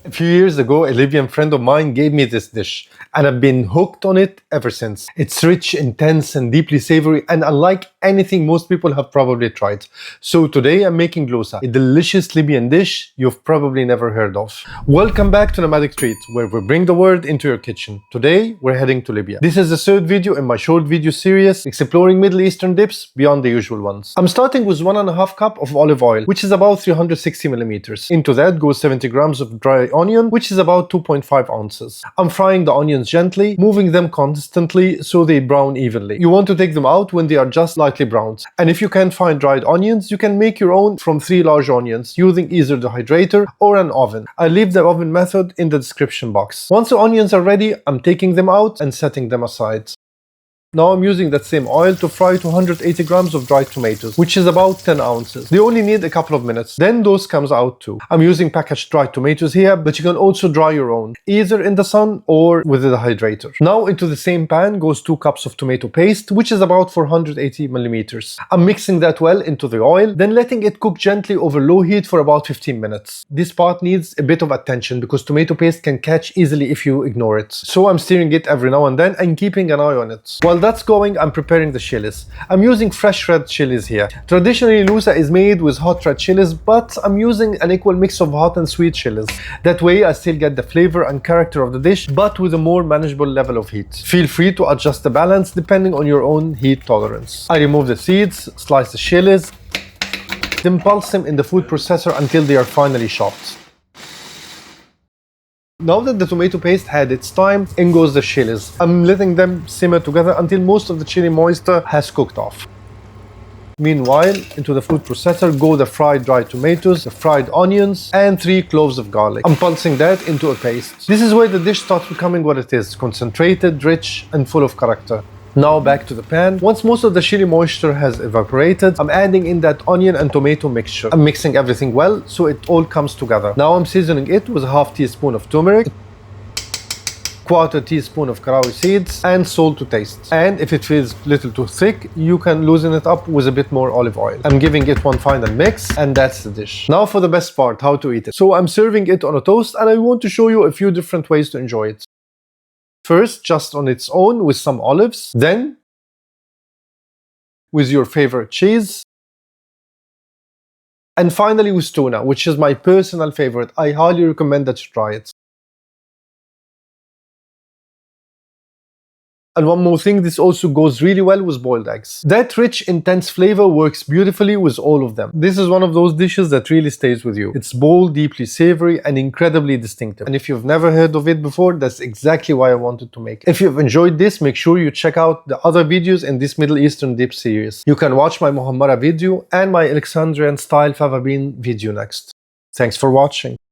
A few years ago, a Libyan friend of mine gave me this dish, and I've been hooked on it ever since. It's rich, intense, and deeply savory, and unlike anything most people have probably tried. So today I'm making lusa, a delicious Libyan dish you've probably never heard of. Welcome back to Nomadic Street, where we bring the world into your kitchen. Today, we're heading to Libya. This is the third video in my short video series exploring Middle Eastern dips beyond the usual ones. I'm starting with 1.5 cup of olive oil, which is about 360 millimeters. Into that goes 70 grams of dry onion, which is about 2.5 ounces. I'm frying the onions gently, moving them constantly so they brown evenly. You want to take them out when they are just lightly browned. And if you can't find dried onions, you can make your own from 3 large onions using either the hydrator or an oven. I'll leave the oven method in the description box. Once the onions are ready, I'm taking them out and setting them aside. Now I'm using that same oil to fry 280 grams of dried tomatoes, which is about 10 ounces. They only need a couple of minutes. Then those comes out too. I'm using packaged dried tomatoes here, but you can also dry your own, either in the sun or with the hydrator. Now into the same pan goes 2 cups of tomato paste, which is about 480 millimeters. I'm mixing that well into the oil, then letting it cook gently over low heat for about 15 minutes. This part needs a bit of attention because tomato paste can catch easily if you ignore it. So I'm stirring it every now and then and keeping an eye on it. While that's going, I'm preparing the chilies. I'm using fresh red chilies here. Traditionally, lusa is made with hot red chilies, but I'm using an equal mix of hot and sweet chilies. That way, I still get the flavor and character of the dish, but with a more manageable level of heat. Feel free to adjust the balance depending on your own heat tolerance. I remove the seeds, slice the chilies, then pulse them in the food processor until they are finally chopped. Now that the tomato paste had its time, in goes the chilies. I'm letting them simmer together until most of the chili moisture has cooked off. Meanwhile, into the food processor go the fried dried tomatoes, the fried onions, and 3 cloves of garlic. I'm pulsing that into a paste. This is where the dish starts becoming what it is, concentrated, rich, and full of character. Now back to the pan. Once most of the chili moisture has evaporated, I'm adding in that onion and tomato mixture. I'm mixing everything well so it all comes together. Now I'm seasoning it with a half teaspoon of turmeric, quarter teaspoon of caraway seeds, and salt to taste. And if it feels a little too thick, you can loosen it up with a bit more olive oil. I'm giving it one final mix, and that's the dish. Now for the best part, how to eat it. So I'm serving it on a toast, and I want to show you a few different ways to enjoy it. First, just on its own with some olives, then with your favorite cheese, and finally with tuna, which is my personal favorite. I highly recommend that you try it. And one more thing, this also goes really well with boiled eggs. That rich, intense flavor works beautifully with all of them. This is one of those dishes that really stays with you. It's bold, deeply savory, and incredibly distinctive. And if you've never heard of it before, that's exactly why I wanted to make it. If you've enjoyed this, make sure you check out the other videos in this Middle Eastern dip series. You can watch my Muhammara video and my Alexandrian style fava bean video next. Thanks for watching.